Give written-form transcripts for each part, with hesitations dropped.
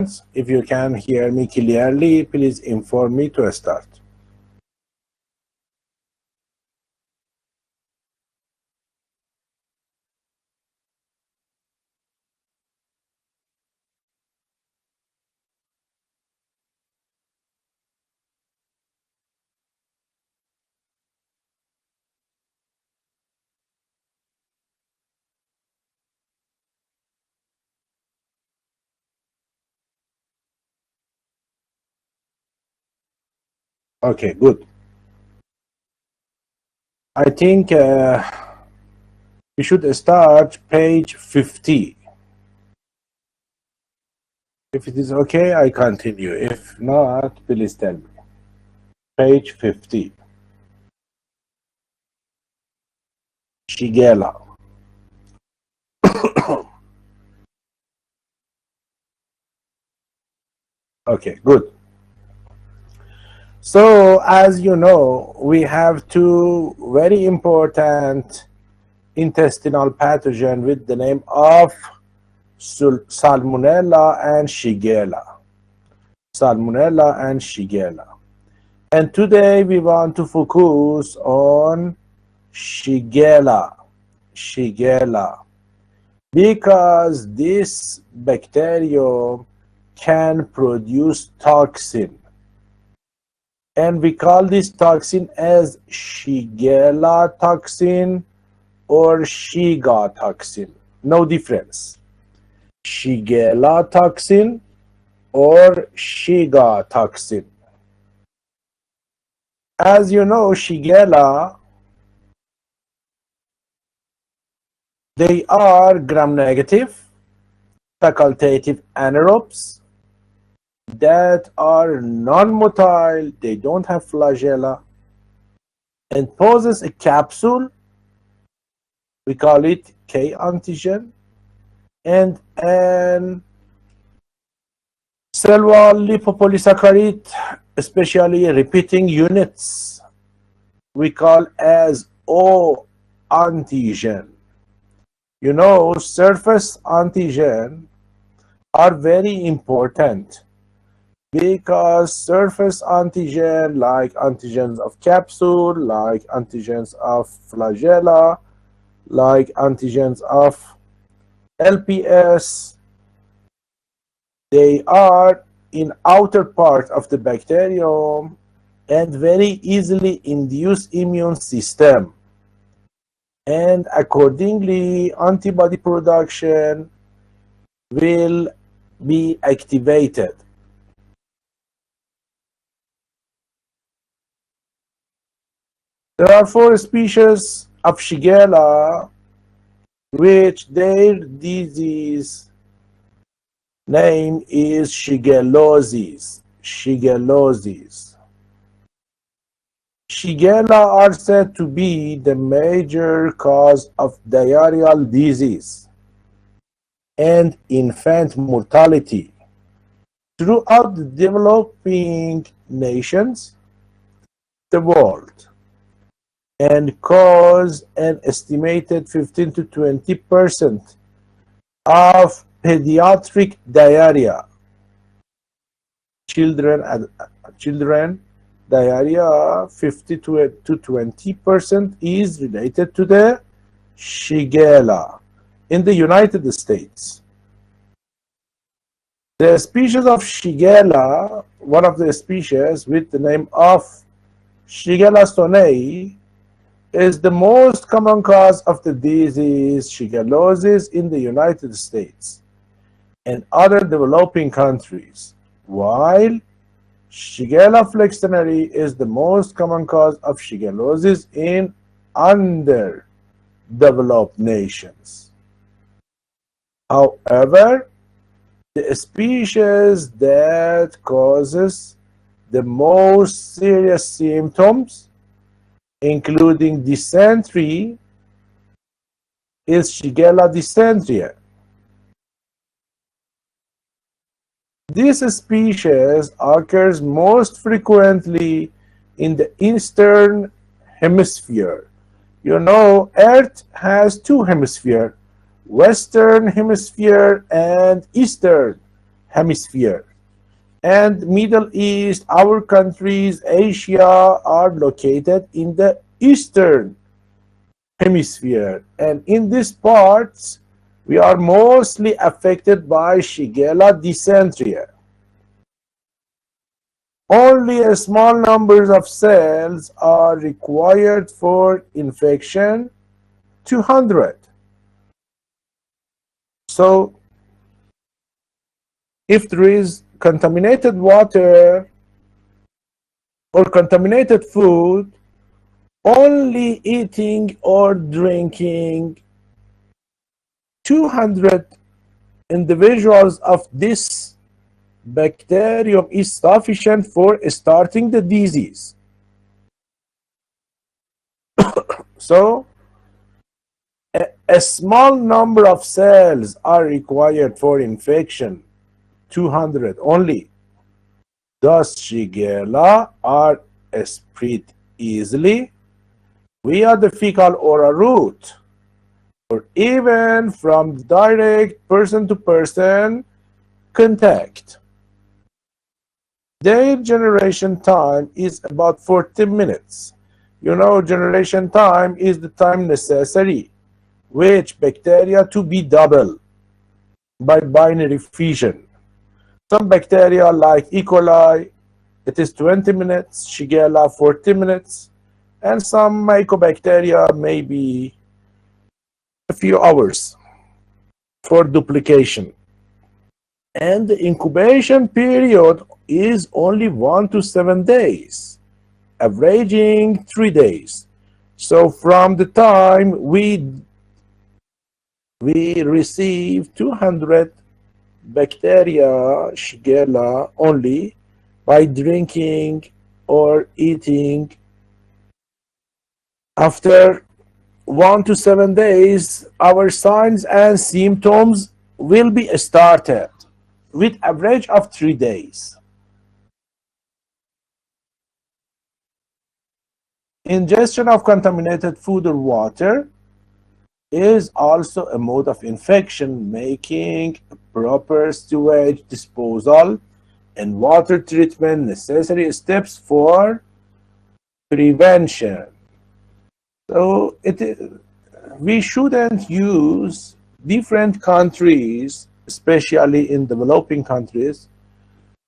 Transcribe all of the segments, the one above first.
If you can hear me clearly, please inform me to start. Okay, good. I think we should start page 50. If it is okay, I continue. If not, please tell me. Page 50. Shigella. Okay, good. So, as you know, we have two very important intestinal pathogens with the name of Salmonella and Shigella. Salmonella and Shigella. And today we want to focus on Shigella. Shigella. Because this bacterium can produce toxin. And we call this toxin as Shigella toxin or Shiga toxin. No difference. Shigella toxin or Shiga toxin. As you know, Shigella, they are gram-negative, facultative anaerobes that are non-motile, they don't have flagella, and poses a capsule, we call it K antigen, and an cell wall lipopolysaccharide, especially repeating units, we call as O antigen. You know, surface antigen are very important because surface antigen, like antigens of capsule, like antigens of flagella, like antigens of LPS, they are in outer part of the bacterium and very easily induce immune system. And accordingly, antibody production will be activated. There are 4 species of Shigella, which their disease name is Shigellosis. Shigellosis. Shigella are said to be the major cause of diarrheal disease and infant mortality throughout the developing nations, the world, and cause an estimated 15 to 20% of pediatric diarrhea. Children diarrhea, 50 to 20% is related to the Shigella in the United States. The species of Shigella, one of the species with the name of Shigella sonei, is the most common cause of the disease shigellosis in the United States and other developing countries, while Shigella flexneri is the most common cause of shigellosis in underdeveloped nations. However, the species that causes the most serious symptoms, including dysentery, is Shigella dysentery. This species occurs most frequently in the eastern hemisphere. You know, Earth has 2 hemispheres, Western hemisphere and Eastern hemisphere. And Middle East, our countries, Asia, are located in the Eastern Hemisphere. And in these parts, we are mostly affected by Shigella dysentery. Only a small number of cells are required for infection, 200. So, if there is contaminated water or contaminated food, only eating or drinking 200 individuals of this bacterium is sufficient for starting the disease. So, a small number of cells are required for infection, 200 only. Thus, Shigella are spread easily via the fecal-oral route, or even from direct person-to-person contact. Their generation time is about 14 minutes. You know, generation time is the time necessary which bacteria to be double by binary fission. Some bacteria like E. coli, it is 20 minutes, Shigella 40 minutes, and some mycobacteria may be a few hours for duplication. And the incubation period is only 1 to 7 days, averaging 3 days. So from the time we receive 200 bacteria, Shigella, only by drinking or eating, after 1 to 7 days, our signs and symptoms will be started with average of 3 days. Ingestion of contaminated food or water is also a mode of infection, making proper sewage disposal and water treatment necessary steps for prevention. So we shouldn't use different countries, especially in developing countries,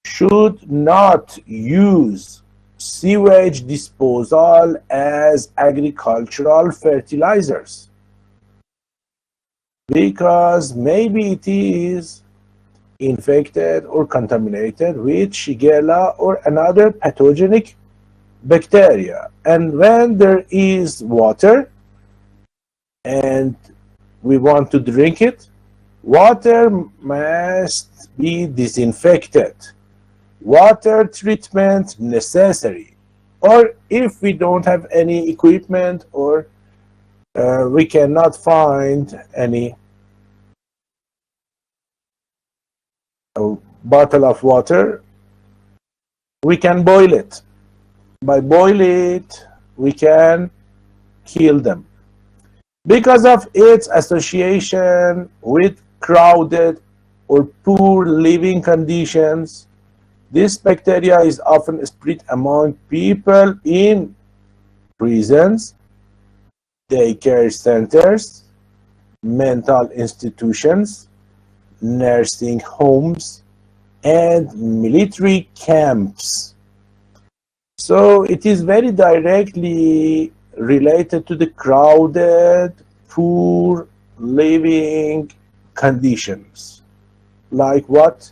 should not use sewage disposal as agricultural fertilizers, because maybe it is infected or contaminated with Shigella or another pathogenic bacteria. And when there is water and we want to drink it, water must be disinfected. Water treatment necessary. Or if we don't have any equipment or we cannot find any bottle of water, we can boil it. By boil it, we can kill them. Because of its association with crowded or poor living conditions, this bacteria is often spread among people in prisons, daycare centers, mental institutions, nursing homes, and military camps. So it is very directly related to the crowded, poor living conditions, like what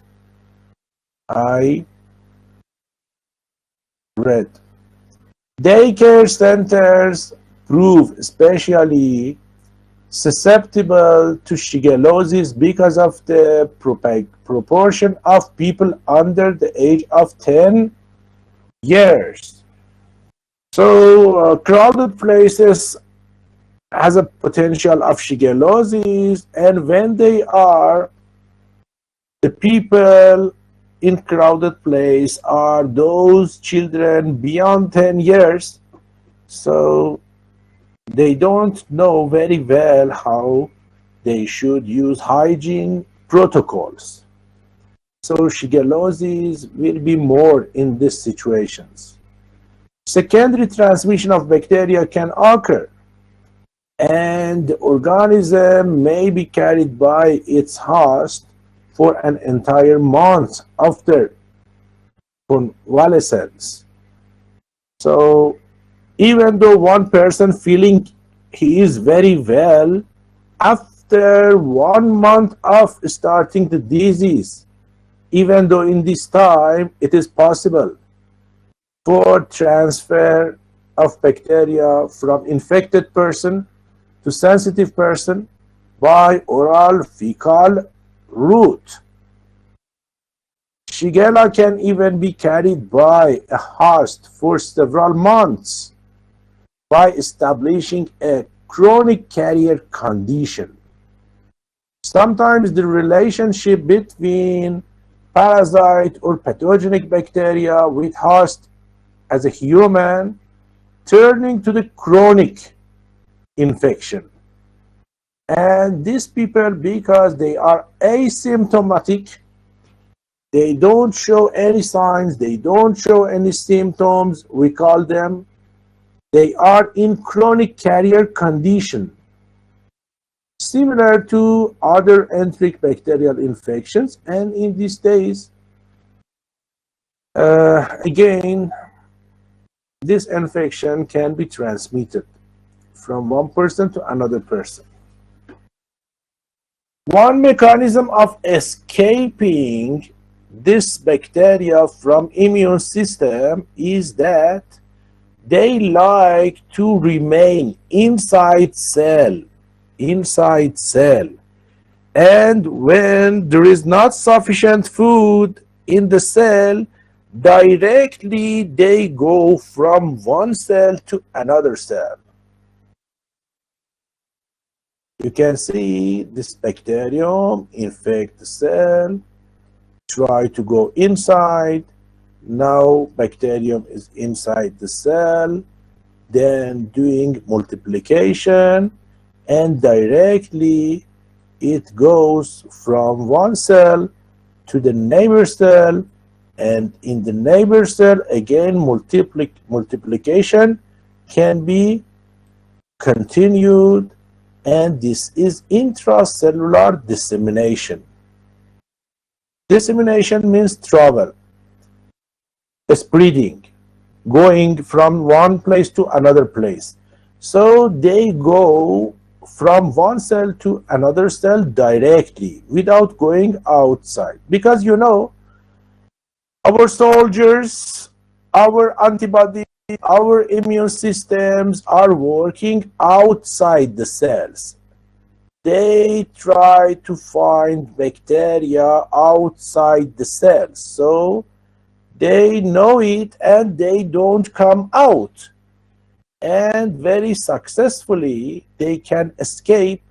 I read. Daycare centers prove especially susceptible to shigellosis because of the proportion of people under the age of 10 years. So crowded places has a potential of shigellosis, and when they are, the people in crowded place are those children beyond 10 years, so they don't know very well how they should use hygiene protocols. So shigellosis will be more in these situations. Secondary transmission of bacteria can occur, and the organism may be carried by its host for an entire month after convalescence. So even though one person feeling he is very well, after 1 month of starting the disease, even though in this time it is possible for transfer of bacteria from infected person to sensitive person by oral fecal route. Shigella can even be carried by a host for several months by establishing a chronic carrier condition. Sometimes the relationship between parasite or pathogenic bacteria with host as a human turning to the chronic infection. And these people, because they are asymptomatic, they don't show any signs, they don't show any symptoms, we call them, they are in chronic carrier condition, similar to other enteric bacterial infections. And in these days, again, this infection can be transmitted from one person to another person. One mechanism of escaping this bacteria from immune system is that they like to remain inside cell. And when there is not sufficient food in the cell, directly they go from one cell to another cell. You can see this bacterium infect the cell, try to go inside. Now bacterium is inside the cell, then doing multiplication, and directly it goes from one cell to the neighbor cell, and in the neighbor cell again multiplication can be continued, and this is intracellular dissemination. Dissemination means travel, spreading, going from one place to another place. So they go from one cell to another cell directly without going outside, because you know our soldiers, our antibodies, our immune systems are working outside the cells. They try to find bacteria outside the cells, so they know it and they don't come out. And very successfully they can escape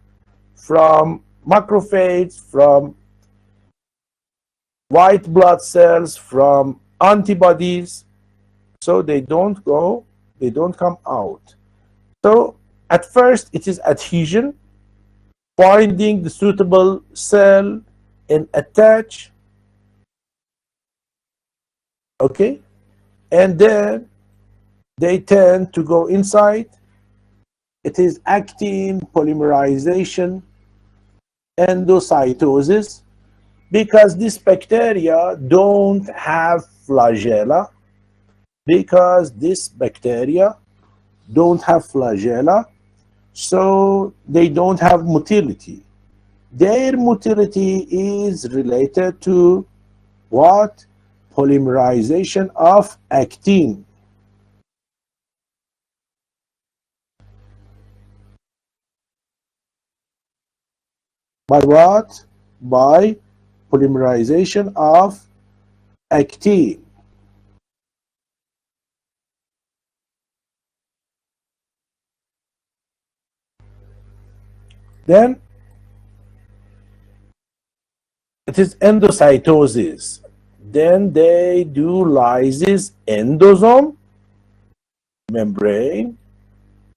from macrophages, from white blood cells, from antibodies. So they don't go, they don't come out. So at first it is adhesion, finding the suitable cell and attach. Okay, and then they tend to go inside. It is actin polymerization, endocytosis, because this bacteria don't have flagella. Because this bacteria don't have flagella, so they don't have motility. Their motility is related to what? Polymerization of actin. By what? By polymerization of actin. Then it is endocytosis. Then they do lysis endosome membrane.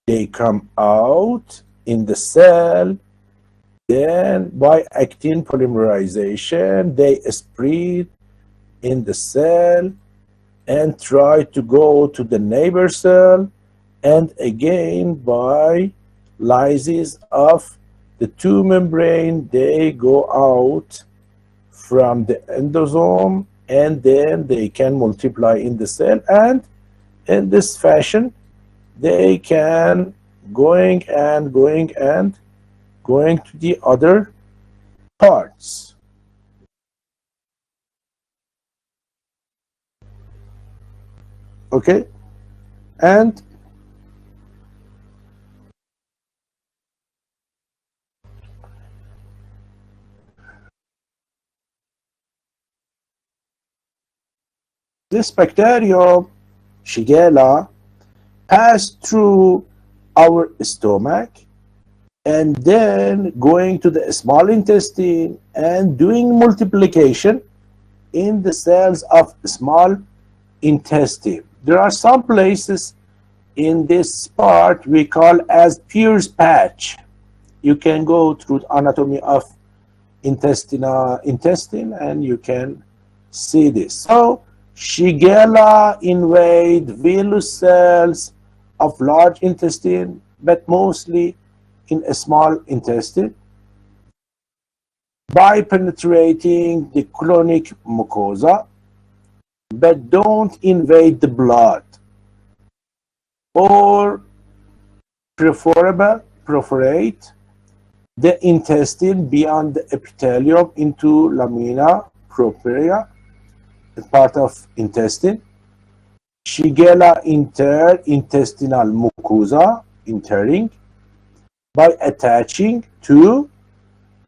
They come out in the cell. Then by actin polymerization, they spread in the cell and try to go to the neighbor cell, and again by lysis of the two membrane, they go out from the endosome, and then they can multiply in the cell, and in this fashion they can going to the other parts. Okay, and this bacterium, Shigella, pass through our stomach and then going to the small intestine and doing multiplication in the cells of small intestine. There are some places in this part we call as Pierce patch. You can go through the anatomy of intestine and you can see this. So Shigella invade villus cells of large intestine, but mostly in a small intestine, by penetrating the colonic mucosa, but don't invade the blood, or perforate the intestine beyond the epithelium into lamina propria, a part of intestine. Shigella enter intestinal mucosa, entering, by attaching to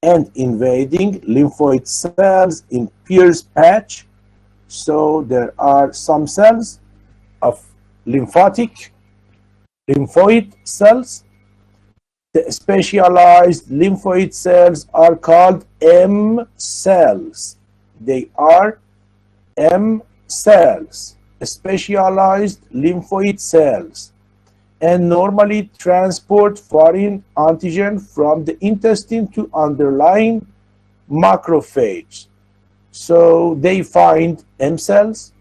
and invading lymphoid cells in Pierce patch. So there are some cells of lymphoid cells. The specialized lymphoid cells are called M cells. They are M cells, specialized lymphoid cells, and normally transport foreign antigen from the intestine to underlying macrophage. So they find M cells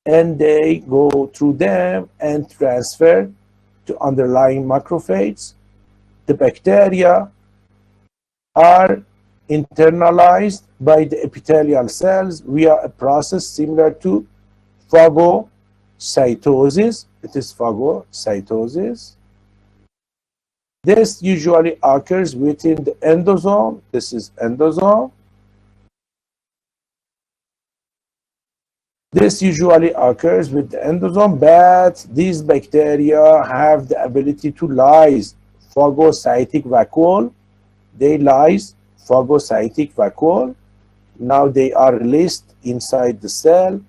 and they go through them and transfer to underlying macrophages. The bacteria are internalized by the epithelial cells via a process similar to phagocytosis. It is phagocytosis. This usually occurs within the endosome. This is endosome. This usually occurs with the endosome, but these bacteria have the ability to lyse phagocytic vacuole. They lyse phagocytic vacuole. Now they are released inside the cell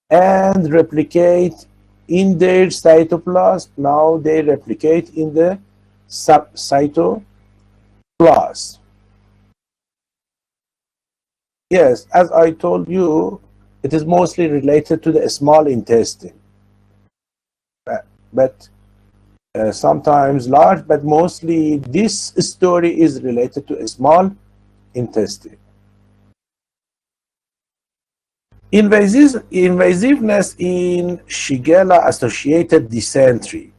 and replicate in their cytoplasm. Now they replicate in the cytoplasm. Yes, as I told you, it is mostly related to the small intestine, but sometimes large, but mostly this story is related to a small intestine. Invasiveness in Shigella-associated dysentery.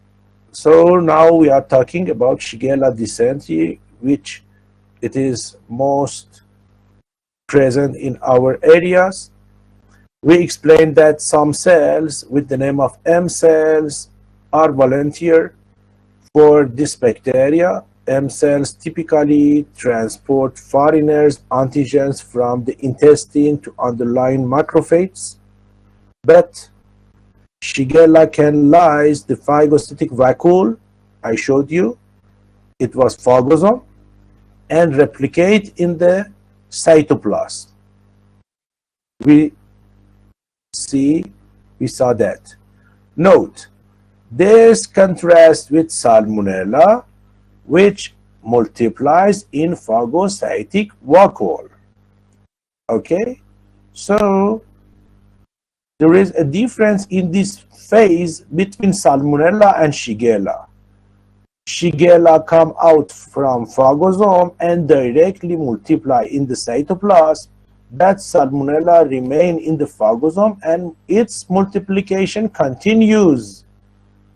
So now we are talking about Shigella dysentery, which it is most present in our areas. We explained that some cells with the name of M cells are volunteer for this bacteria. M cells typically transport foreigners antigens from the intestine to underlying macrophages, but Shigella can lyse the phagocytic vacuole. I showed you it was phagosome, and replicate in the cytoplasm. We saw that. Note, this contrasts with Salmonella, which multiplies in phagocytic vacuole. Okay, so there is a difference in this phase between Salmonella and Shigella. Shigella come out from phagosome and directly multiply in the cytoplasm, that salmonella remain in the phagosome and its multiplication continues.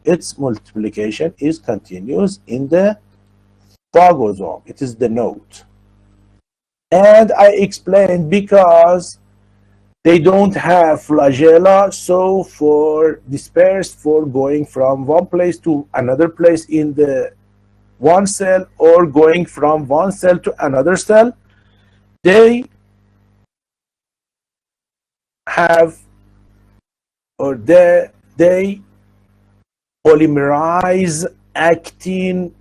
Its multiplication is continuous in the phagosome. It is the note. And I explained because they don't have flagella, so for dispersed for going from one place to another place in the one cell or going from one cell to another cell, they have or they polymerize actin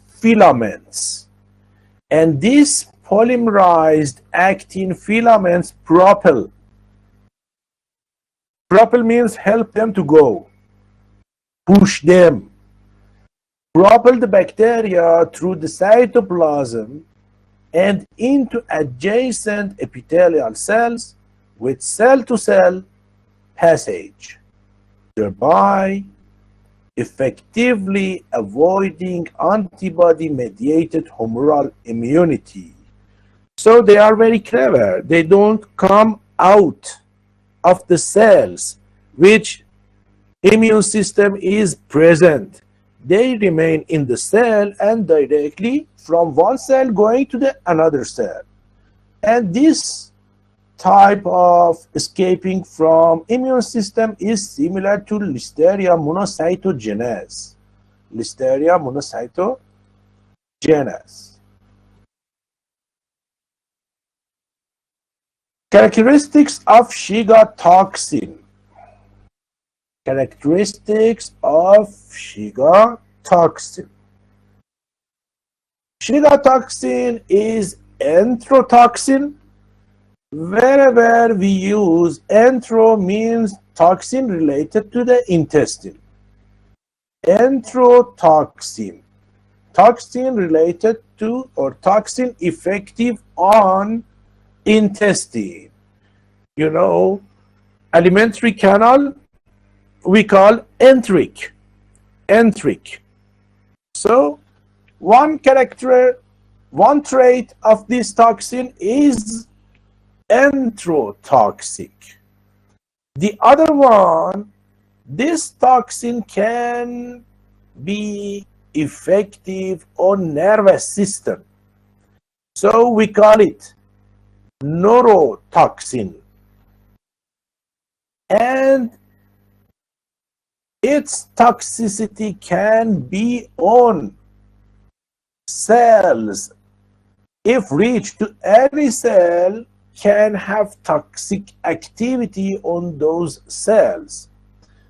filaments, and these polymerized actin filaments propel means help them to go, push them, propel the bacteria through the cytoplasm and into adjacent epithelial cells with cell-to-cell passage, thereby effectively avoiding antibody-mediated humoral immunity. So they are very clever. They don't come out of the cells which immune system is present. They remain in the cell and directly from one cell going to the another cell. And this type of escaping from immune system is similar to Listeria monocytogenes. Listeria monocytogenes. Characteristics of Shiga toxin. Characteristics of Shiga toxin. Shiga toxin is enterotoxin. Wherever we use entero means toxin related to the intestine. Enterotoxin. Toxin related to or toxin effective on intestine. You know, alimentary canal we call enteric. So one trait of this toxin is enterotoxic. The other one, this toxin can be effective on nervous system. So we call it neurotoxin. And its toxicity can be on cells. If reached to any cell, can have toxic activity on those cells.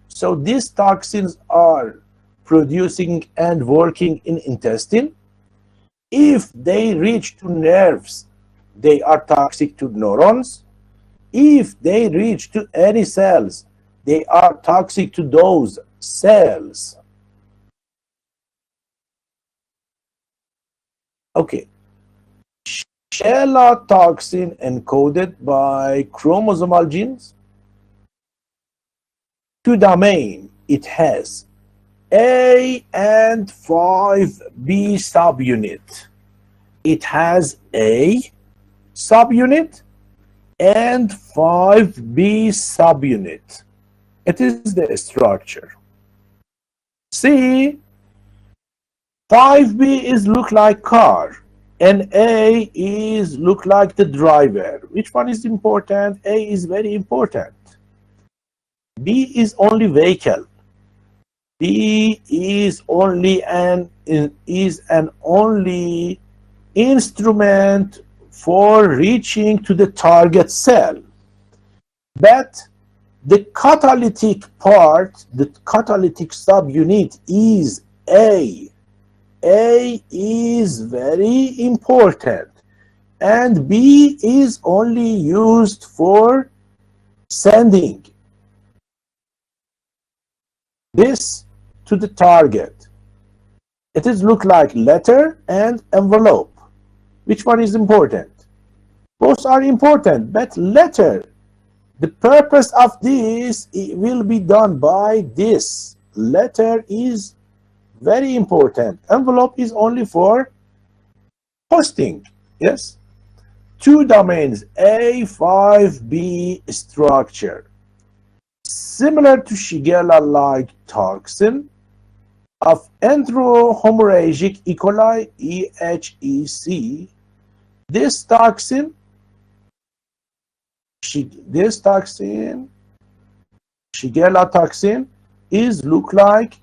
So these toxins are producing and working in intestine. If they reach to nerves, they are toxic to neurons. If they reach to any cells, they are toxic to those cells. Okay. Shigella toxin encoded by chromosomal genes. To domain, it has A and 5B subunit. It has A subunit and 5B subunit. It is the structure. See, 5B is look like car and A is look like the driver. Which one is important? A is very important. B is only vehicle. B is only an only instrument for reaching to the target cell. But the catalytic part, the catalytic subunit is A. A is very important, and B is only used for sending this to the target. It is look like letter and envelope. Which one is important? Both are important, but letter, the purpose of this will be done by this. Letter is very important. Envelope is only for hosting. Yes. Two domains, A5B structure. Similar to Shigella-like toxin of enterohemorrhagic E. coli, EHEC, this toxin, Shigella toxin, is look like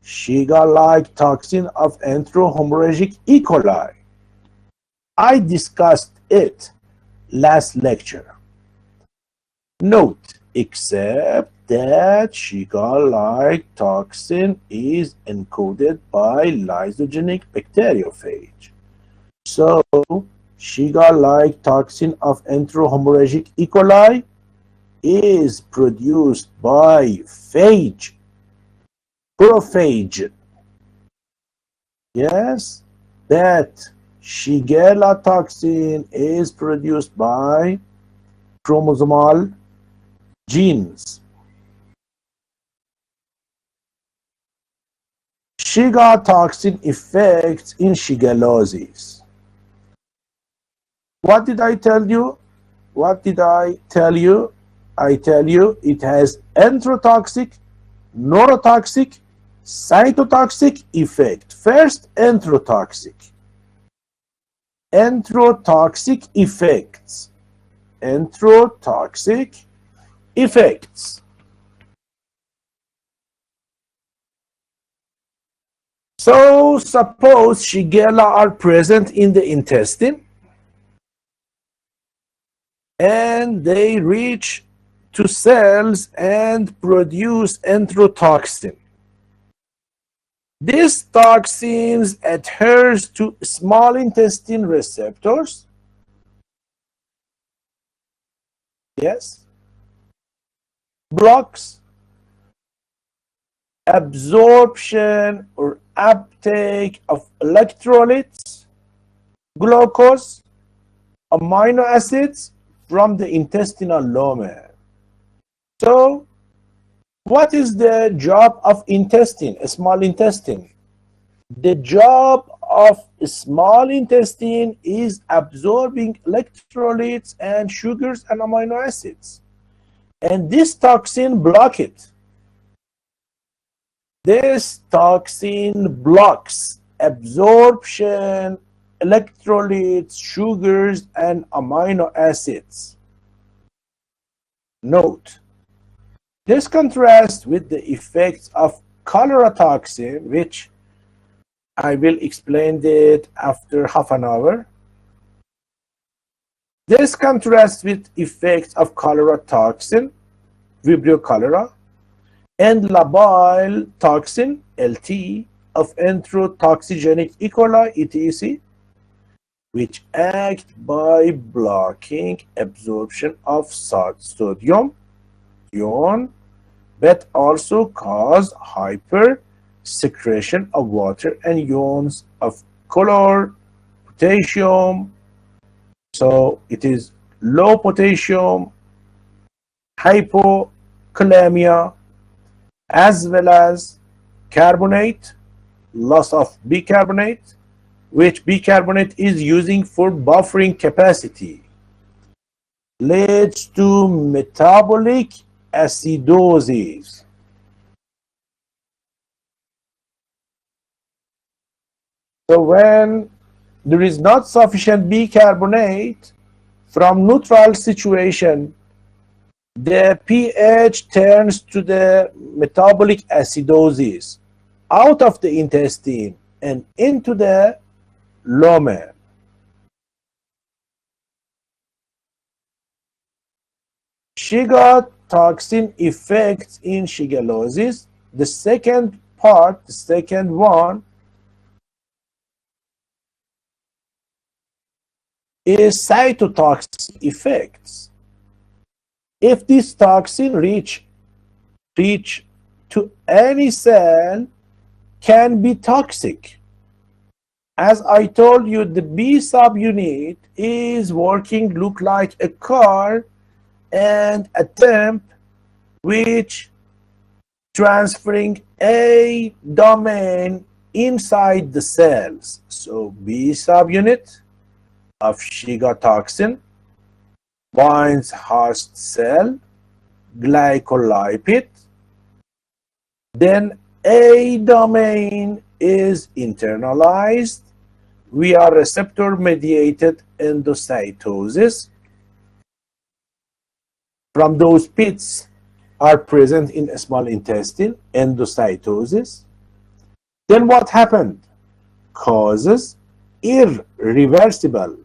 Shiga-like toxin of enterohemorrhagic E. coli. I discussed it last lecture. Note, except that Shiga-like toxin is encoded by lysogenic bacteriophage. So, Shiga-like toxin of enterohemorrhagic E. coli is produced by phage, prophage. Yes, that Shigella toxin is produced by chromosomal genes. Shiga toxin effects in shigellosis. What did I tell you? What did I tell you? I tell you it has enterotoxic, neurotoxic, cytotoxic effect. First, enterotoxic. Enterotoxic effects. Enterotoxic effects. So suppose Shigella are present in the intestine and they reach to cells and produce enterotoxin. This toxins adheres to small intestine receptors. Yes. Blocks absorption or uptake of electrolytes, glucose, amino acids from the intestinal lumen. So, what is the job of intestine, a small intestine? The job of a small intestine is absorbing electrolytes and sugars and amino acids. And this toxin blocks it. This toxin blocks absorption, electrolytes, sugars, and amino acids. Note, this contrasts with the effects of cholera toxin, which I will explain it after half an hour. This contrasts with effects of cholera toxin, Vibrio Cholera, and labile toxin, LT, of enterotoxigenic E. coli, ETEC, which act by blocking absorption of sodium, ion, but also cause hyper secretion of water and ions of color, potassium. So it is low potassium, hypokalemia, as well as carbonate, loss of bicarbonate, which bicarbonate is using for buffering capacity, leads to metabolic acidosis. So when there is not sufficient bicarbonate from neutral situation, the pH turns to the metabolic acidosis out of the intestine and into the lumen. Shiga toxin effects in shigellosis. The second part, the second one, is cytotoxic effects. If this toxin reach to any cell, can be toxic. As I told you, the B subunit is working look like a car and a temp which transferring a domain inside the cells. So B subunit of Shiga toxin binds host cell glycolipid. Then A domain is internalized via receptor-mediated endocytosis. From those pits are present in small intestine, endocytosis. Then what happened? Causes irreversible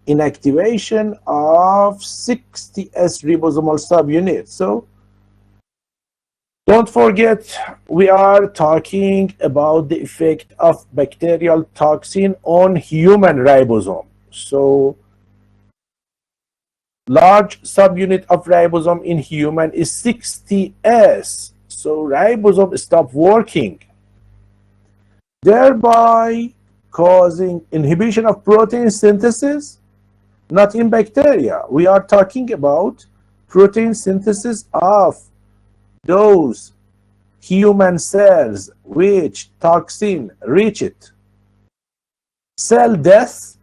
inactivation of 60S ribosomal subunit. So don't forget, we are talking about the effect of bacterial toxin on human ribosome. So large subunit of ribosome in human is 60S. So ribosome stop working, thereby causing inhibition of protein synthesis. Not in bacteria. We are talking about protein synthesis of those human cells which toxin reach it. Cell death.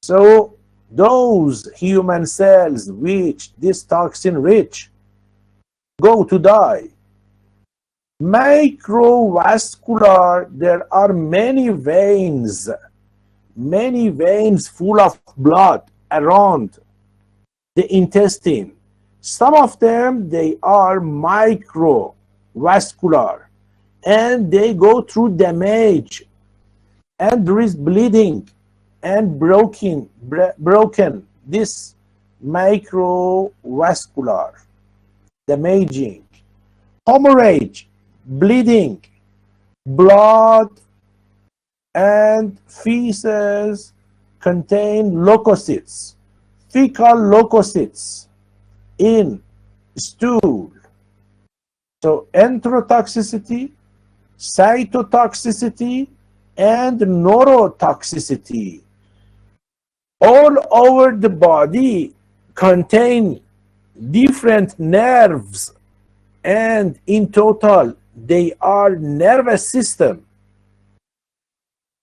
So those human cells which this toxin reach go to die. Microvascular, there are many veins full of blood around the intestine. Some of them, they are microvascular and they go through damage and there is bleeding and broken this microvascular damaging, hemorrhage, bleeding, blood and feces contain leukocytes, fecal leukocytes in stool. So enterotoxicity, cytotoxicity, and neurotoxicity all over the body contain different nerves, and in total they are nervous system.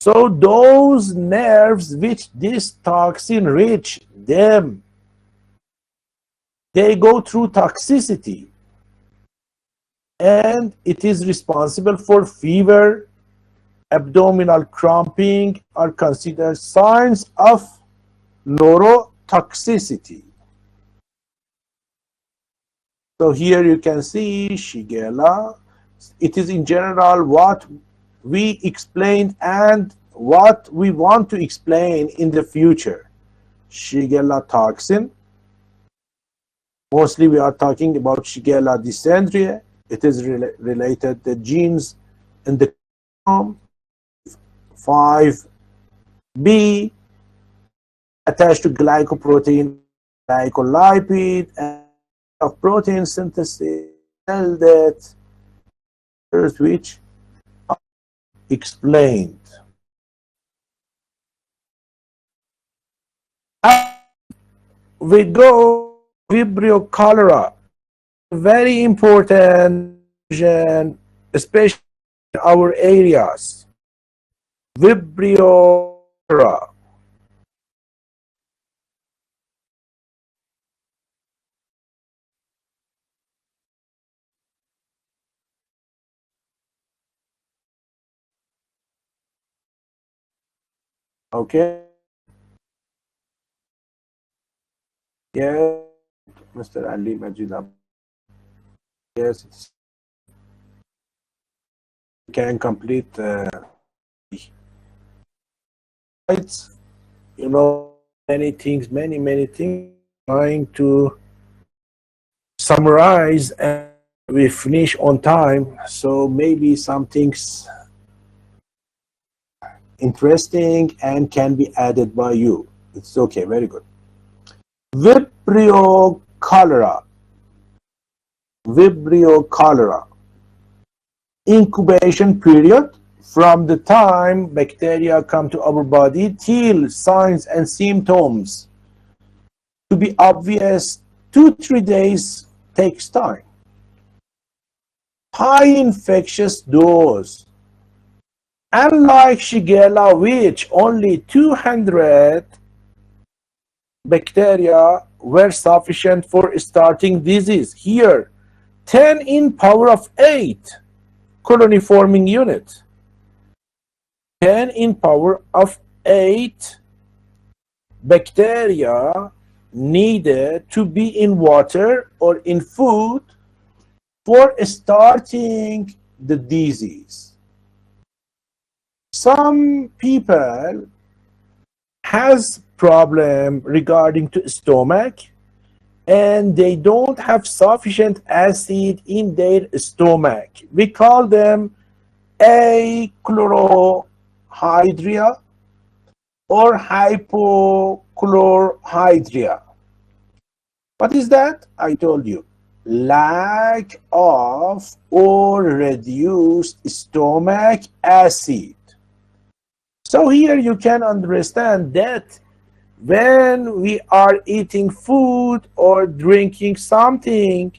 So those nerves which this toxin reach them, they go through toxicity, and it is responsible for fever, abdominal cramping are considered signs of neurotoxicity. So here you can see Shigella. It is in general what we explained and what we want to explain in the future. Shigella toxin. Mostly we are talking about Shigella dysentery. It is related to genes in the 5B attached to glycoprotein, glycolipid, and of protein synthesis, cell death, which are explained. We go Vibrio Cholera, very important, especially in our areas. Vibrio Cholera. Okay. Yeah, Mr. Ali Majida. Yes, it's, you can complete it's, you know, many things, many things, trying to summarize, and we finish on time, so maybe some things interesting and can be added by you. It's okay, very good. Vibrio Cholera. Vibrio Cholera. Incubation period from the time bacteria come to our body till signs and symptoms to be obvious, 2-3 days takes time. High infectious dose. Unlike Shigella, which only 200 bacteria were sufficient for starting disease, here 10 in power of 8 colony forming unit. 10 in power of 8 bacteria needed to be in water or in food for starting the disease. Some people has problem regarding to stomach and they don't have sufficient acid in their stomach. We call them achlorohydria or hypochlorhydria. What is that? I told you. Lack of or reduced stomach acid. So here you can understand that when we are eating food or drinking something,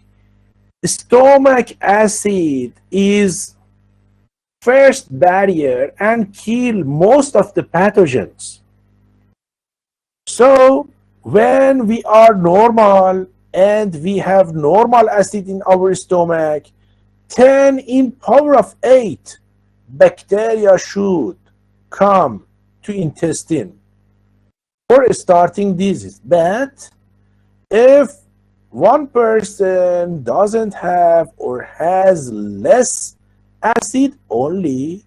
stomach acid is first barrier and kill most of the pathogens. So when we are normal and we have normal acid in our stomach, 10 in power of 8 bacteria should come to intestine for starting disease. But if one person doesn't have or has less acid, only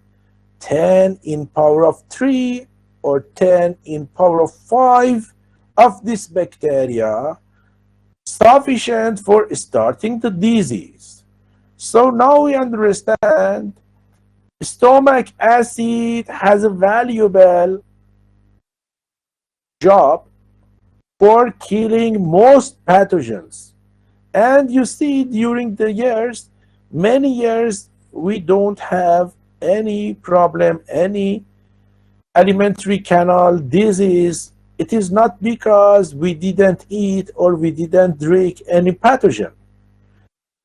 10 in power of 3 or 10 in power of 5 of this bacteria sufficient for starting the disease. So now we understand stomach acid has a valuable job for killing most pathogens. And you see during the years, many years, we don't have any problem, any alimentary canal disease. It is not because we didn't eat or we didn't drink any pathogen,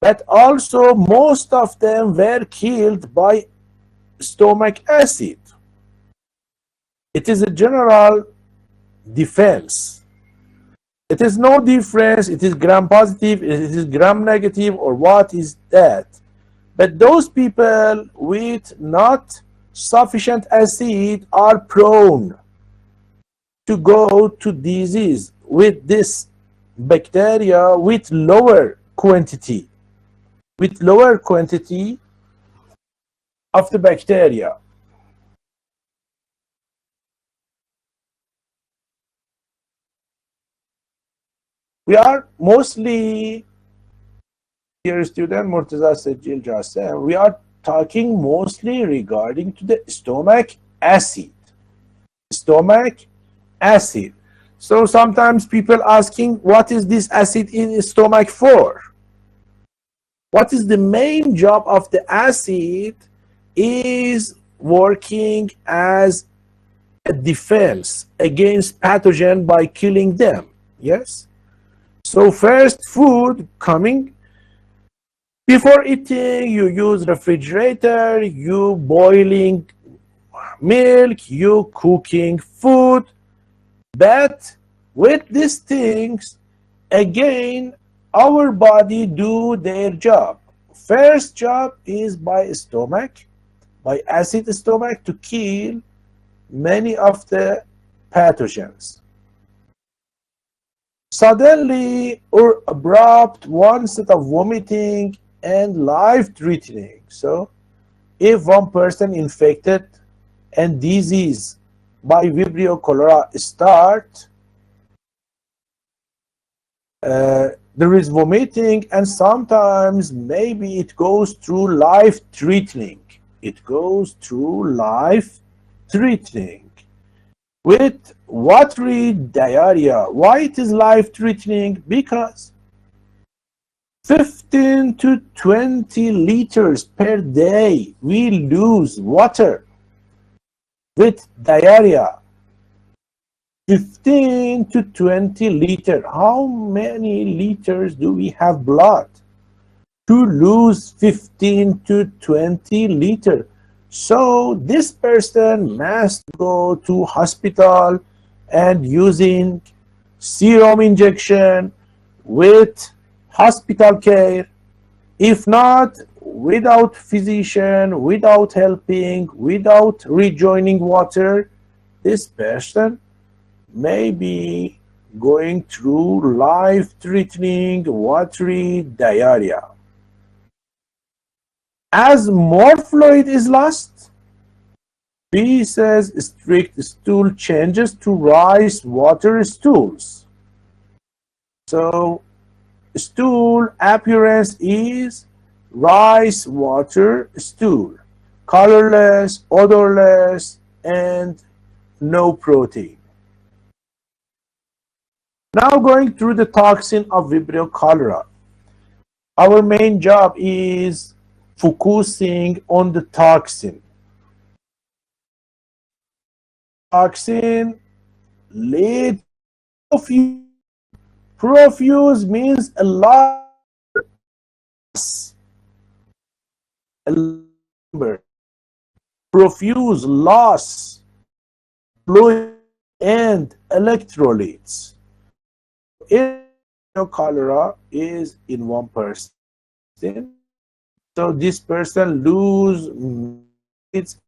but also most of them were killed by stomach acid. It is a general defense. It is no difference, it is gram positive, it is gram negative, or what is that. But those people with not sufficient acid are prone to go to disease with this bacteria with lower quantity of the bacteria. We are mostly, dear student Murtaza Sajil Jasem, we are talking mostly regarding to the stomach acid. Stomach acid. So sometimes people asking, what is this acid in stomach for? What is the main job of the acid? Is working as a defense against pathogen by killing them. Yes? So first food coming, before eating you use refrigerator, you boiling milk, you cooking food. But with these things, again, our body do their job. First job is by stomach, by acid stomach, to kill many of the pathogens. Suddenly or abrupt onset of vomiting and life-threatening. So if one person infected and disease by Vibrio Cholera start, there is vomiting, and sometimes maybe it goes through life-threatening. It goes through life-threatening with watery diarrhea. Why it is life-threatening? Because 15 to 20 liters per day we lose water with diarrhea. 15 to 20 liters. How many liters do we have blood to lose 15 to 20 liters? So this person must go to hospital and using serum injection with hospital care. If not, without physician, without helping, without rejoining water, this person may be going through life-threatening watery diarrhea. As more fluid is lost, feces strict stool changes to rice water stools. So stool appearance is rice water stool, colorless, odorless, and no protein. Now going through the toxin of Vibrio Cholera. Our main job is focusing on the toxin. Toxin lead profuse. Profuse means a lot. Profuse loss fluid and electrolytes. If cholera is in one person, so this person lose its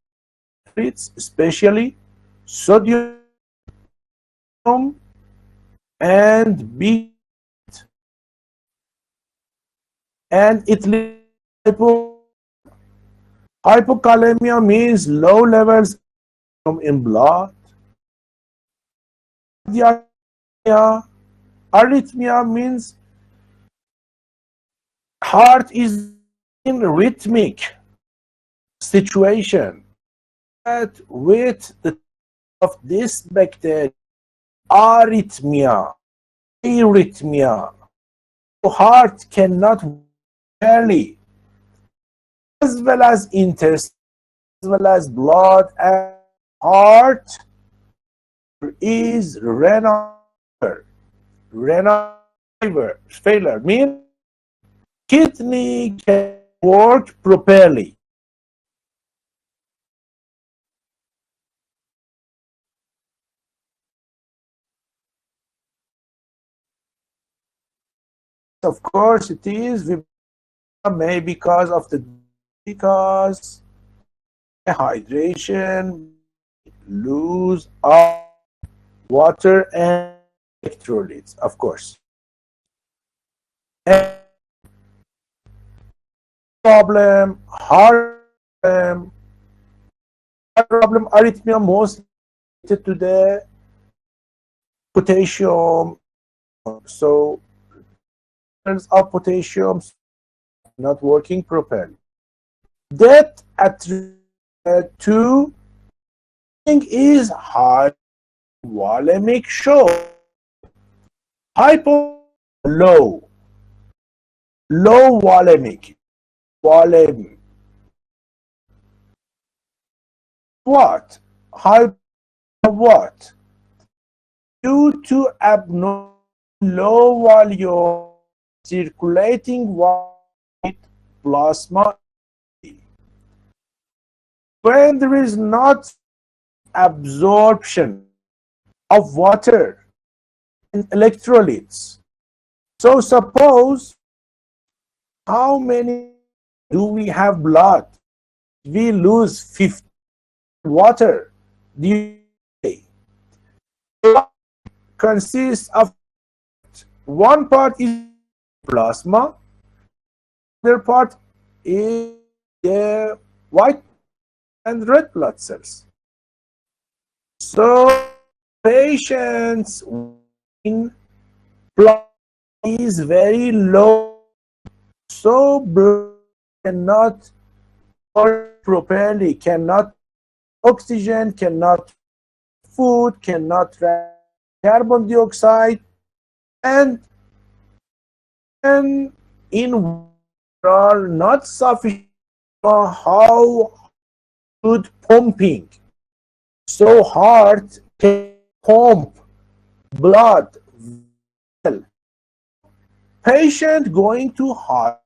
especially sodium and B, and it hypokalemia means low levels in blood. Arrhythmia means heart is in rhythmic situation. But with the of this bacteria, arrhythmia, heart cannot fairly, as well as intestine, as well as blood and heart is renal failure, means kidney can work properly. Of course it is, maybe because of the hydration, lose of water and electrolytes, of course. And heart problem, arrhythmia most related to the potassium. So of potassium not working properly. That to is high volemic show. Hypo low volemic. What? What? Due to abnormal low volume circulating white plasma. When there is not absorption of water and electrolytes. So suppose how many do we have blood? We lose 50 water. The blood consists of one part is plasma, other part is the white and red blood cells. So patients in blood is very low, so blood cannot work properly, cannot oxygen, cannot food, cannot carbon dioxide, and in are not sufficient how good pumping. So heart can pump blood. Patient going to heart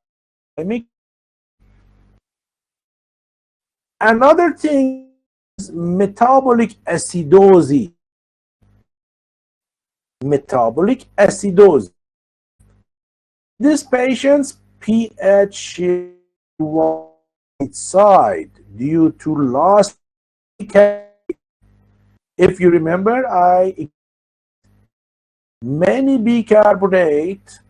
Another thing is metabolic acidosis. Metabolic acidosis. This patient's pH is side due to loss. If you remember, many bicarbonate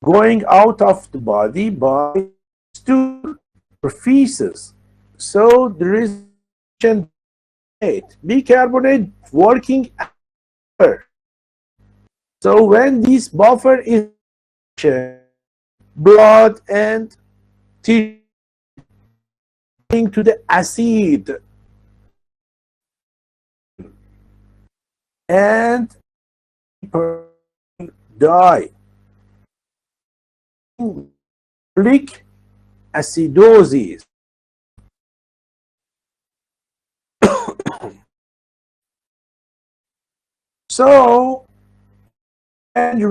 going out of the body by stool or feces. So there is bicarbonate working. So when this buffer is blood and tissue to the acid and people die. Metabolic acidosis. So, and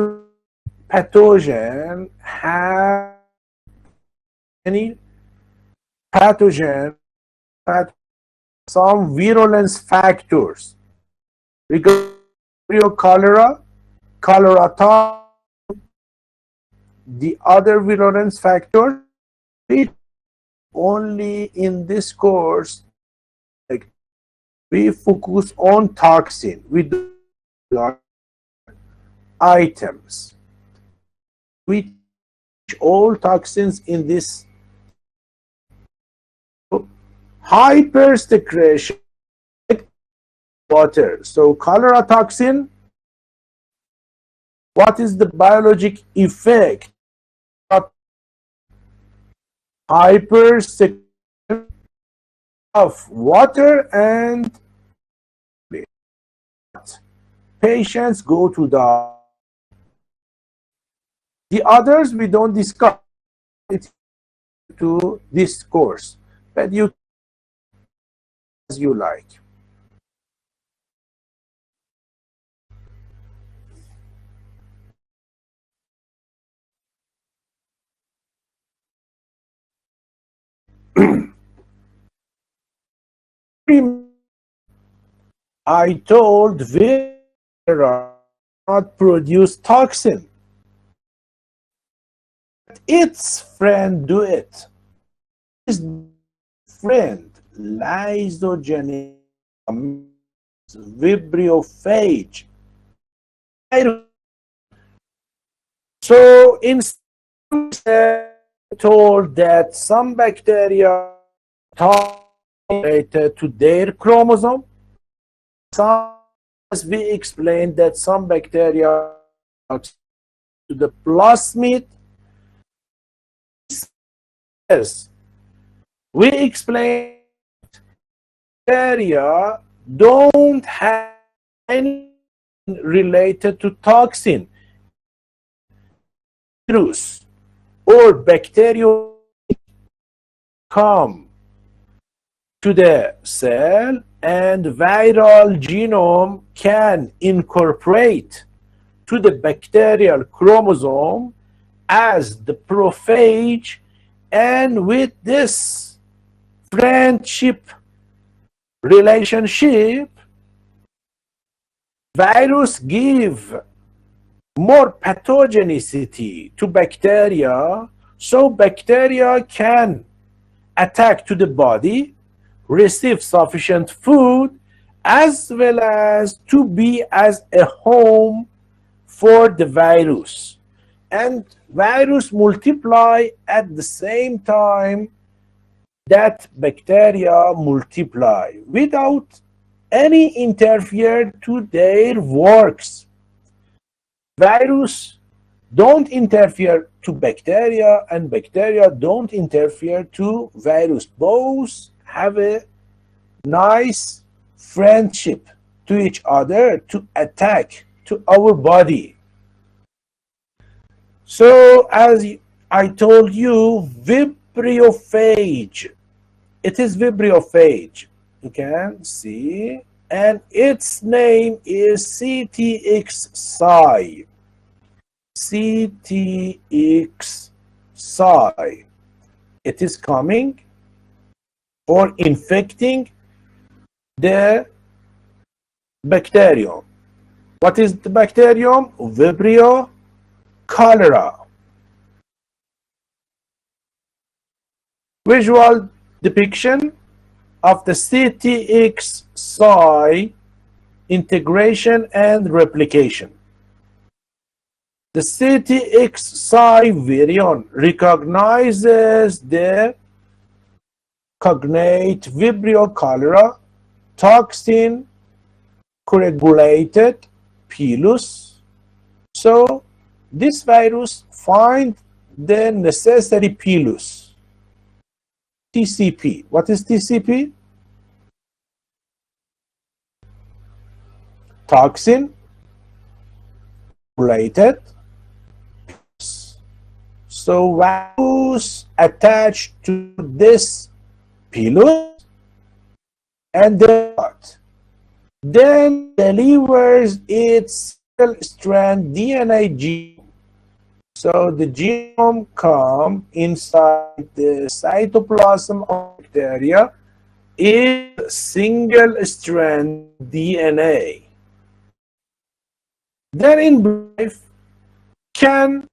pathogen have any pathogen some virulence factors. Vibrio Cholera, cholera, the other virulence factor, which only in this course we focus on toxin. We do items. We teach all toxins in this hypersecretion water. So cholera toxin, what is the biologic effect of hypersecretion of water, and patients go to die. The others we don't discuss it to this course, but you as you like. I told Vibrio not produce toxin. Its friend do it. His friend lysogenic vibriophage. So instead told that some bacteria related to their chromosome. Some, as we explained, that some bacteria to the plasmid. Yes, we explained bacteria don't have any related to toxin. Virus or bacteria come to the cell and viral genome can incorporate to the bacterial chromosome as the prophage, and with this friendship relationship, virus give more pathogenicity to bacteria, so bacteria can attack to the body, receive sufficient food, as well as to be as a home for the virus. And virus multiply at the same time that bacteria multiply without any interfere to their works. Virus don't interfere to bacteria and bacteria don't interfere to virus. Both have a nice friendship to each other to attack to our body. So as I told you, vibriophage, it is vibriophage, you can see, and its name is CTX-Psi. CTX-Psi. It is coming or infecting the bacterium. What is the bacterium? Vibrio Cholera. Visual depiction of the CTX-SI integration and replication. The CTX-SI virion recognizes the cognate Vibrio Cholera toxin coagulated pilus. So this virus finds the necessary pilus, TCP. What is TCP? Toxin coagulated. So virus attached to this pilus and then delivers its single-strand DNA genome. So the genome comes inside the cytoplasm of bacteria is single-strand DNA. Then in brief can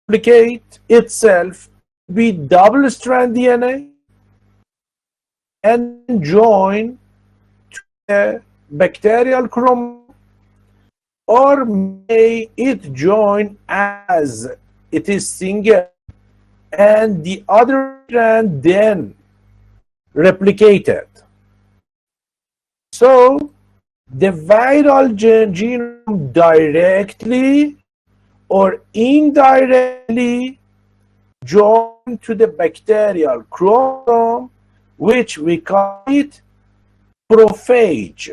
replicate itself with double-strand DNA and join to the bacterial chromosome, or may it join as it is single and the other strand then replicated. So the viral genome directly or indirectly join to the bacterial chromosome, which we call it prophage.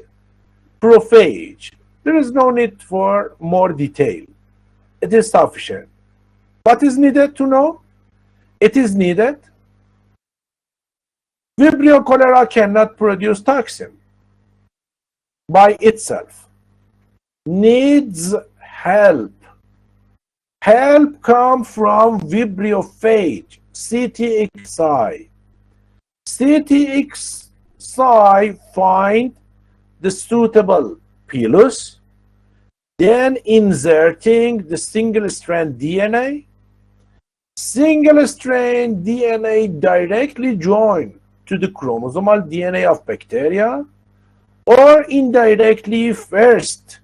Prophage. There is no need for more detail. It is sufficient. What is needed to know? It is needed. Vibrio cholera cannot produce toxin by itself. Needs help. Help comes from vibriophage, CTX-SI. CTX-SI find the suitable pilus, then inserting the single-strand DNA. Single-strand DNA directly join to the chromosomal DNA of bacteria, or indirectly first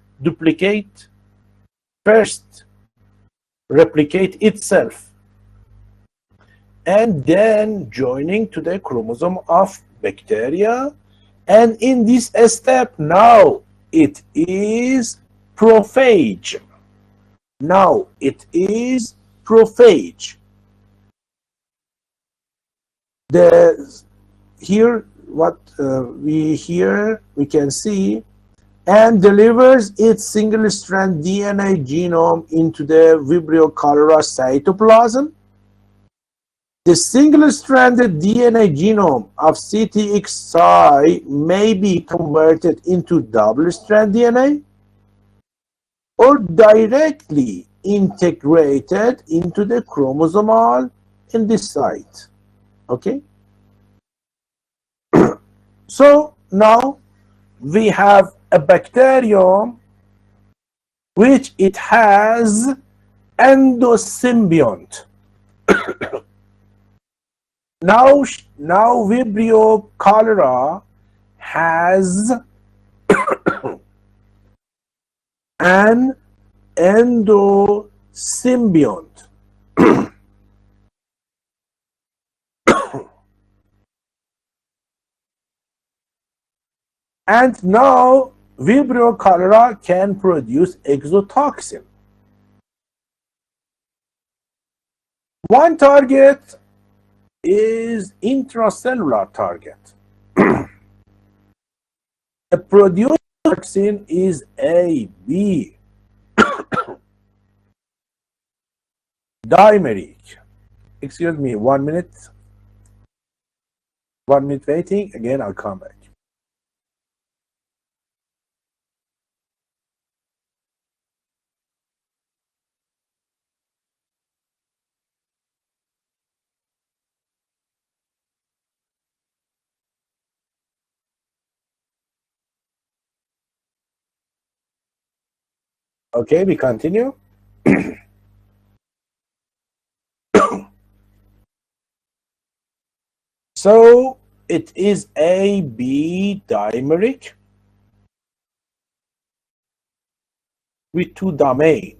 replicate itself, and then joining to the chromosome of bacteria. And in this step, now it is prophage. Now it is prophage. Here what we can see, and delivers its single-strand DNA genome into the Vibrio cholera cytoplasm. The single-stranded DNA genome of CTX-SI may be converted into double-strand DNA or directly integrated into the chromosomal in this site. Okay? So now we have a bacterium which it has endosymbiont. Now Vibrio cholera has an endosymbiont. And now Vibrio cholera can produce exotoxin. One target is intracellular target. The produced toxin is A, B, dimeric. Excuse me, 1 minute. 1 minute waiting, again I'll come back. Okay, we continue. So it is AB dimeric with two domains.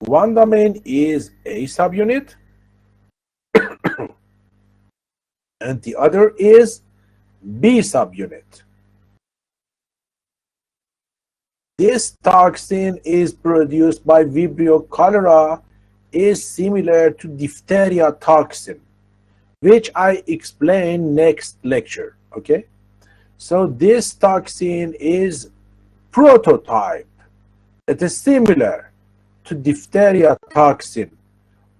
One domain is A subunit and the other is B subunit. This toxin is produced by Vibrio Cholera, is similar to diphtheria toxin, which I explain next lecture. Okay, so this toxin is prototype. It is similar to diphtheria toxin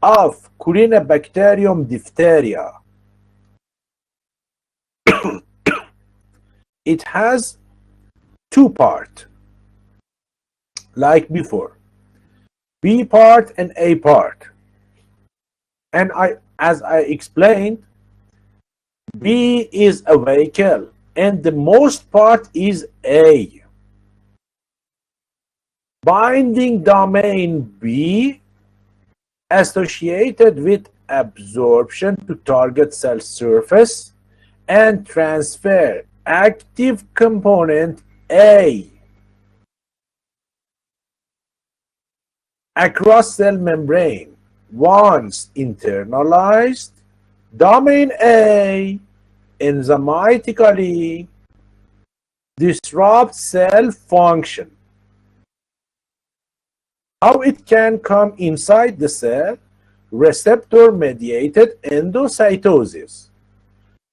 of Corynebacterium diphtheria. It has two parts, like before, B part and A part. And as I explained, B is a vehicle and the most part is A. Binding domain B associated with absorption to target cell surface and transfer active component A across cell membrane. Once internalized, domain A enzymatically disrupts cell function. How it can come inside the cell? Receptor-mediated endocytosis.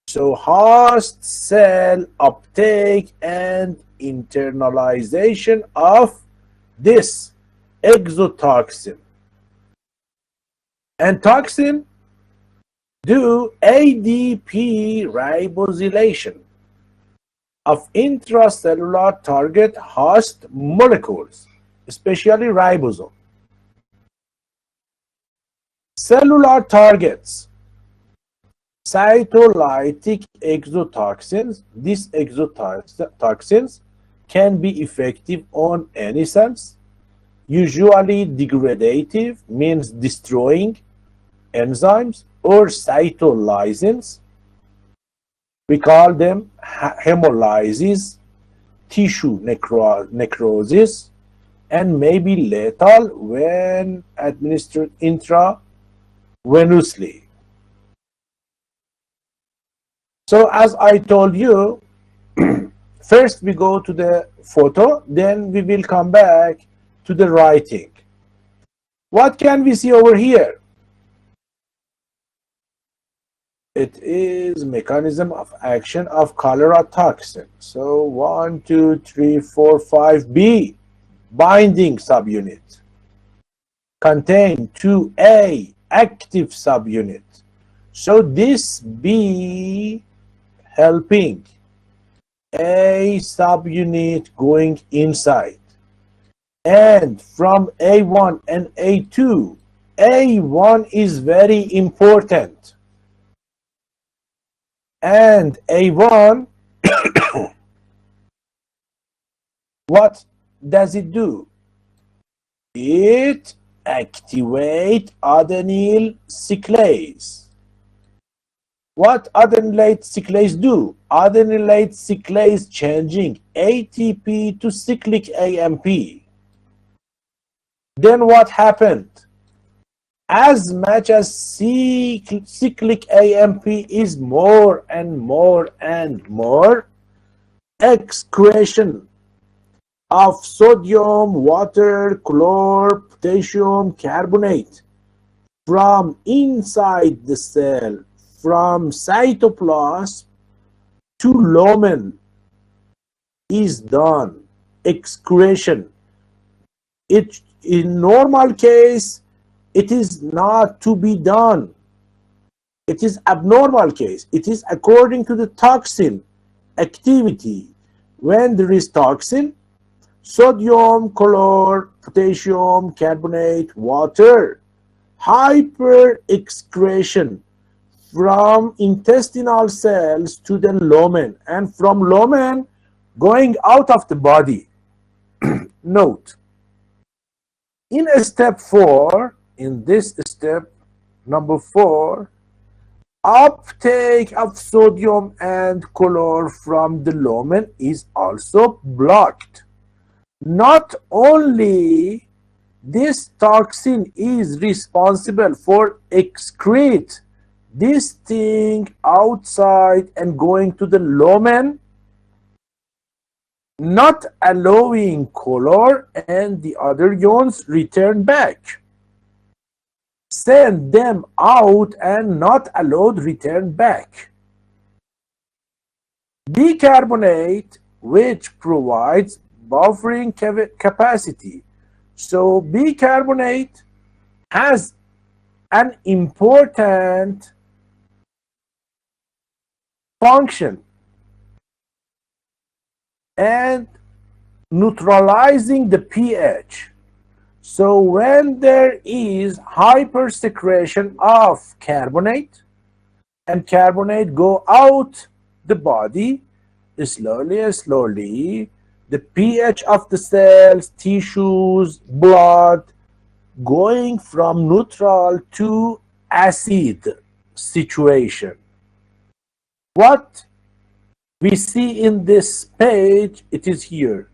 So host cell uptake and internalization of this exotoxin. And toxin do ADP ribosylation of intracellular target host molecules, especially ribosome. Cellular targets, cytolytic exotoxins. These exotoxins can be effective on any cells, usually degradative, means destroying enzymes, or cytolysins. We call them hemolysis, tissue necrosis, and may be lethal when administered intravenously. So as I told you, first we go to the photo, then we will come back to the writing. What can we see over here? It is mechanism of action of cholera toxin. So 1, 2, 3, 4, 5, B. Binding subunit contain 2A active subunit. So this B helping A subunit going inside, and from A1 and A2, A1 is very important, and A1 what does it do? It activates adenyl cyclase. What adenylate cyclase do? Adenylate cyclase changing ATP to cyclic AMP. Then what happened? As much as cyclic AMP is more and more and more, excretion of sodium, water, chlor, potassium carbonate from inside the cell, from cytoplasm to lumen is done. Excretion. It in normal case it is not to be done. It is abnormal case. It is according to the toxin activity. When there is toxin, sodium, chlor, potassium carbonate, water, hyper excretion from intestinal cells to the lumen, and from lumen going out of the body. Note, In step 4, in this step number 4, uptake of sodium and color from the lumen is also blocked. Not only this toxin is responsible for excrete this thing outside and going to the lumen, not allowing color and the other ions return back. Send them out and not allowed return back. Bicarbonate, which provides buffering capacity. So bicarbonate has an important function and neutralizing the pH. So when there is hypersecretion of carbonate and carbonate go out the body, slowly the pH of the cells, tissues, blood going from neutral to acid situation. What we see in this page, it is here.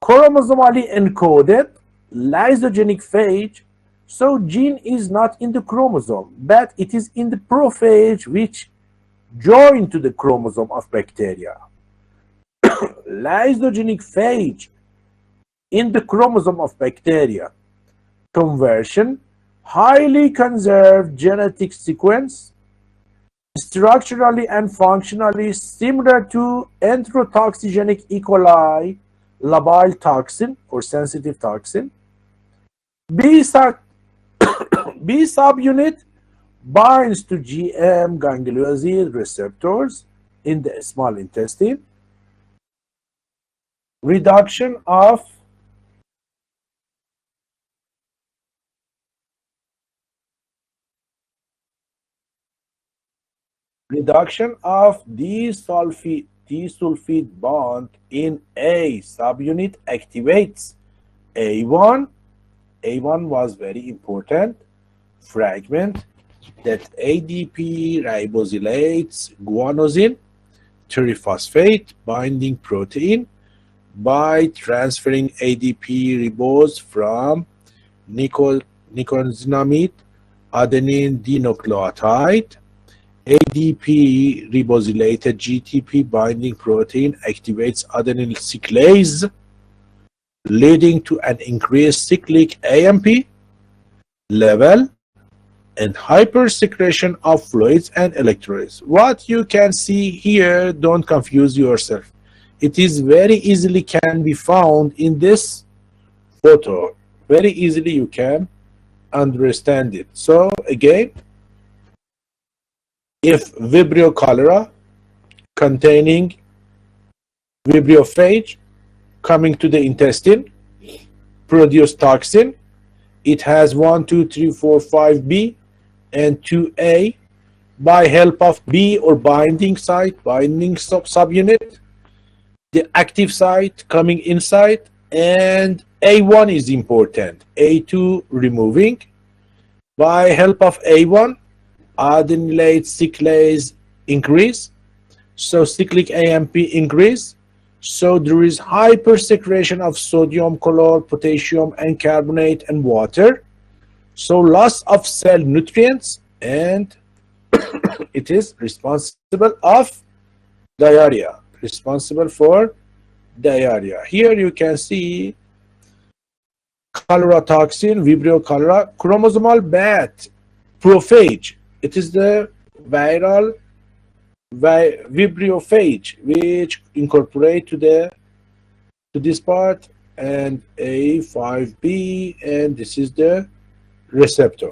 Chromosomally encoded lysogenic phage, so gene is not in the chromosome, but it is in the prophage which join to the chromosome of bacteria. Lysogenic phage in the chromosome of bacteria. Conversion, highly conserved genetic sequence, structurally and functionally similar to enterotoxigenic E. coli labile toxin or sensitive toxin. B subunit binds to GM ganglioside receptors in the small intestine. Reduction of disulfide bond in A subunit activates A1. A1 was very important fragment that ADP ribosylates guanosine triphosphate binding protein by transferring ADP ribose from nicotinamide adenine dinucleotide. ADP ribosylated GTP binding protein activates adenyl cyclase, leading to an increased cyclic AMP level and hypersecretion of fluids and electrolytes. What you can see here, don't confuse yourself. It is very easily can be found in this photo. Very easily you can understand it. So again, if Vibrio Cholera containing Vibrio phage coming to the intestine produce toxin, it has 1, 2, 3, 4, 5B and 2A by help of B or binding site, binding subunit, the active site coming inside, and A1 is important, A2 removing. By help of A1, adenylate cyclase increase, so cyclic AMP increase, so there is hypersecretion of sodium, color, potassium, and carbonate and water, so loss of cell nutrients, and it is responsible of diarrhea, responsible for diarrhea. Here you can see cholera toxin, Vibrio cholera, chromosomal bat, prophage. It is the viral Vibrio phage which incorporate to this part, and A5B, and this is the receptor.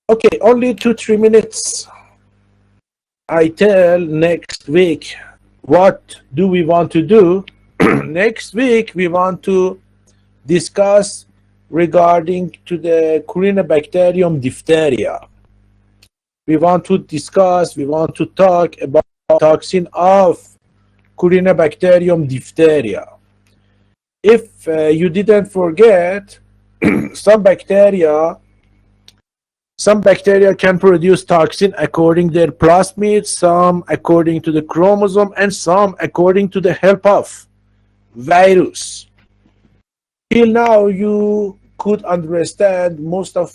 Okay, only 2-3 minutes. I tell next week what do we want to do. Next week we want to discuss regarding to the Corynebacterium diphtheria. We want to talk about toxin of Corynebacterium diphtheria. if you didn't forget, some bacteria can produce toxin according to their plasmid, some according to the chromosome, and some according to the help of virus. Till now, you could understand most of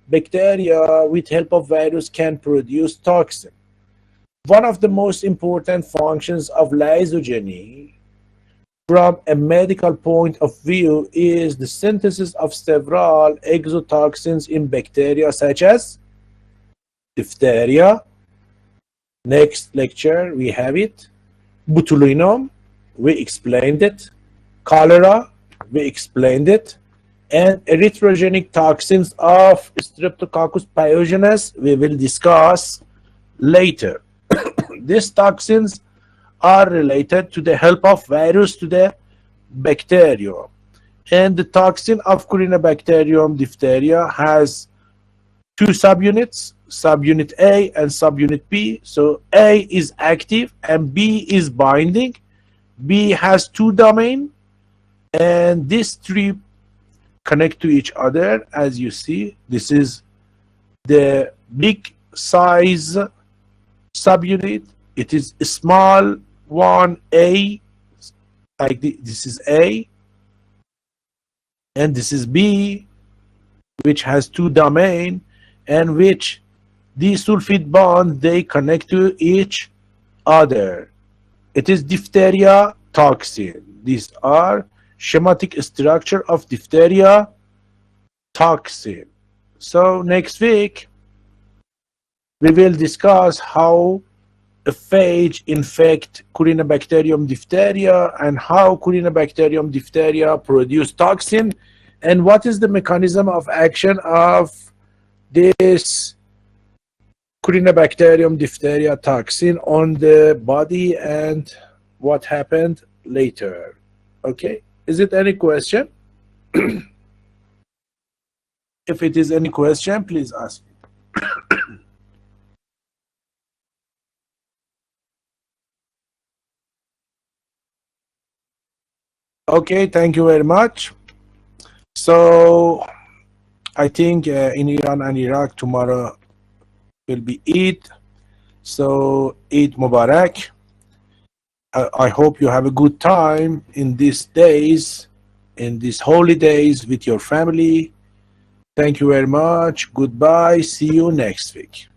bacteria with help of virus can produce toxin. One of the most important functions of lysogeny from a medical point of view is the synthesis of several exotoxins in bacteria such as diphtheria. Next lecture we have it. Botulinum, we explained it. Cholera, we explained it. And erythrogenic toxins of Streptococcus pyogenes we will discuss later. These toxins are related to the help of virus to the bacterium. And the toxin of Corynebacterium diphtheria has two subunits, subunit A and subunit B. So A is active and B is binding. B has two domains, and these three connect to each other. As you see, this is the big size subunit. It is a small one A, like this is A, and this is B, which has two domains, and which these sulfide bonds, they connect to each other. It is diphtheria toxin. These are schematic structure of diphtheria toxin. So next week we will discuss how a phage infect Corynebacterium diphtheria and how Corynebacterium diphtheria produce toxin, and what is the mechanism of action of this Corynebacterium diphtheria toxin on the body and what happened later. Okay, is it any question? If it is any question, please ask me. Okay, thank you very much. So I think in Iran and Iraq tomorrow will be Eid. So Eid Mubarak. I hope you have a good time in these days, in these holidays with your family. Thank you very much. Goodbye. See you next week.